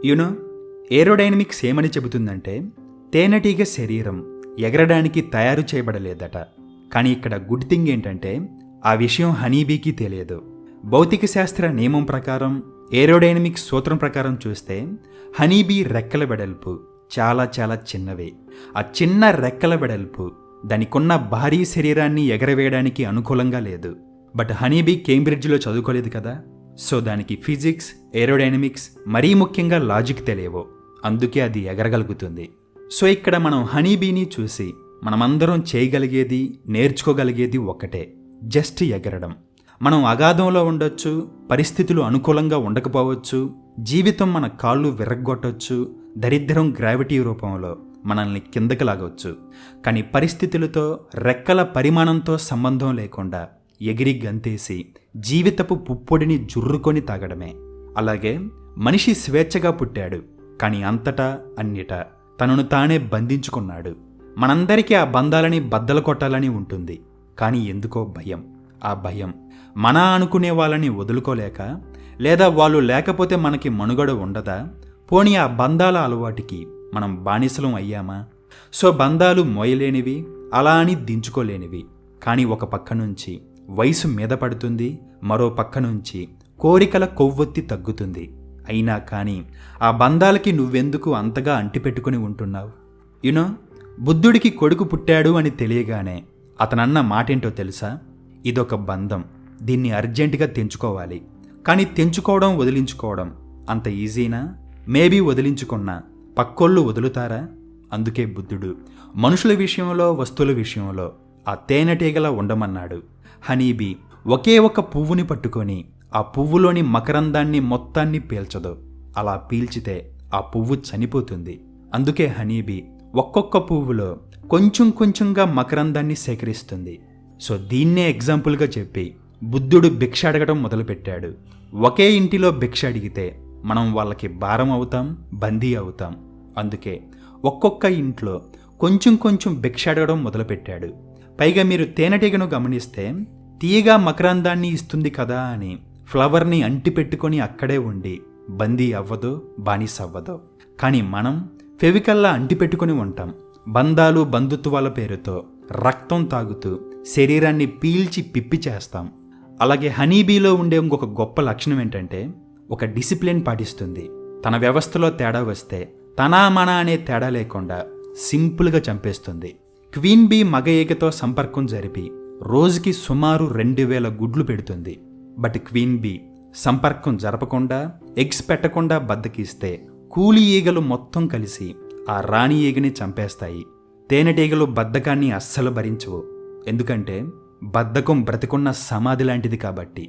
You know aerodynamics ఏమని చెబుతుందంటే తేనెటీగ శరీరం ఎగరడానికి తయారు చేయబడలేదట. కానీ ఇక్కడ గుడ్ థింగ్ ఏంటంటే ఆ విషయం హనీబీకి తెలియదు. భౌతిక శాస్త్ర నియమం ప్రకారం, ఏరోడైనమిక్స్ సూత్రం ప్రకారం చూస్తే హనీబీ రెక్కల వెడల్పు చాలా చాలా చిన్నవే. ఆ చిన్న రెక్కల వెడల్పు దానికున్న భారీ శరీరాన్ని ఎగరవేయడానికి అనుకూలంగా లేదు. బట్ హనీబీ కేంబ్రిడ్జ్లో చదువుకోలేదు కదా, సో దానికి ఫిజిక్స్, ఏరోడైనమిక్స్, మరీ ముఖ్యంగా లాజిక్ తెలియవు. అందుకే అది ఎగరగలుగుతుంది. సో ఇక్కడ మనం హనీబీని చూసి మనమందరం చేయగలిగేది, నేర్చుకోగలిగేది ఒక్కటే, జస్ట్ ఎగరడం. మనం అగాధంలో ఉండొచ్చు, పరిస్థితులు అనుకూలంగా ఉండకపోవచ్చు, జీవితం మన కాళ్ళు విరగ్గొట్టొచ్చు, దరిద్రం గ్రావిటీ రూపంలో మనల్ని కిందకి లాగవచ్చు. కానీ పరిస్థితులతో, రెక్కల పరిమాణంతో సంబంధం లేకుండా ఎగిరి గంతేసి జీవితపు పుప్పొడిని జుర్రుకొని తాగడమే. అలాగే మనిషి స్వేచ్ఛగా పుట్టాడు, కానీ అంతటా అన్నిటా తనను తానే బంధించుకున్నాడు. మనందరికీ ఆ బంధాలని బద్దలు కొట్టాలని ఉంటుంది, కానీ ఎందుకో భయం. ఆ భయం మన అనుకునే వాళ్ళని వదులుకోలేక, లేదా వాళ్ళు లేకపోతే మనకి మనుగడ ఉండదా, పోనీ ఆ బంధాల అలవాటుకి మనం బానిసలం అయ్యామా? సో బంధాలు మోయలేనివి, అలా అని దించుకోలేనివి. కానీ ఒక పక్క నుంచి వయసు మీద పడుతుంది, మరో పక్క నుంచి కోరికల కొవ్వొత్తి తగ్గుతుంది. అయినా కానీ ఆ బంధాలకి నువ్వెందుకు అంతగా అంటిపెట్టుకుని ఉంటున్నావు? యునో బుద్ధుడికి కొడుకు పుట్టాడు అని తెలియగానే అతనన్న మాటేంటో తెలుసా? ఇదొక బంధం, దీన్ని అర్జెంటుగా తెంచుకోవాలి. కానీ తెంచుకోవడం, వదిలించుకోవడం అంత ఈజీనా? మేబీ వదిలించుకున్నా పక్కోళ్ళు వదులుతారా? అందుకే బుద్ధుడు మనుషుల విషయంలో, వస్తువుల విషయంలో ఆ తేనెటీగలా ఉండమన్నాడు. హనీబీ ఒకే ఒక పువ్వుని పట్టుకొని ఆ పువ్వులోని మకరందాన్ని మొత్తాన్ని పీల్చదు. అలా పీల్చితే ఆ పువ్వు చనిపోతుంది. అందుకే హనీబీ ఒక్కొక్క పువ్వులో కొంచెం కొంచెంగా మకరందాన్ని సేకరిస్తుంది. సో దీన్నే ఎగ్జాంపుల్గా చెప్పి బుద్ధుడు భిక్ష అడగడం మొదలుపెట్టాడు. ఒకే ఇంటిలో భిక్ష అడిగితే మనం వాళ్ళకి భారం అవుతాం, బందీ అవుతాం. అందుకే ఒక్కొక్క ఇంట్లో కొంచెం కొంచెం భిక్ష అడగడం మొదలుపెట్టాడు. పైగా మీరు తేనెటీగను గమనిస్తే తీగ మకరందాన్ని ఇస్తుంది కదా అని ఫ్లవర్ని అంటిపెట్టుకొని అక్కడే ఉండి బందీ అవ్వదు, బానిస అవ్వదు. కానీ మనం ఫెవికల్లా అంటిపెట్టుకుని ఉంటాం. బంధాలు, బంధుత్వాల పేరుతో రక్తం తాగుతూ శరీరాన్ని పీల్చి పిప్పి చేస్తాం. అలాగే హనీబీలో ఉండే ఇంకొక గొప్ప లక్షణం ఏంటంటే ఒక డిసిప్లిన్ పాటిస్తుంది. తన వ్యవస్థలో తేడా వస్తే తనా మన అనే తేడా లేకుండా సింపుల్గా చంపేస్తుంది. క్వీన్ బీ మగ ఈగతో సంపర్కం జరిపి రోజుకి సుమారు 2000 గుడ్లు పెడుతుంది. బట్ క్వీన్ బీ సంపర్కం జరపకుండా, ఎగ్స్ పెట్టకుండా బద్దకిస్తే కూలి ఈగలు మొత్తం కలిసి ఆ రాణి ఈగని చంపేస్తాయి. తేనెటీగలు బద్ధకాన్ని అస్సలు భరించవు. ఎందుకంటే బద్ధకం బ్రతికున్న సమాధి లాంటిది కాబట్టి.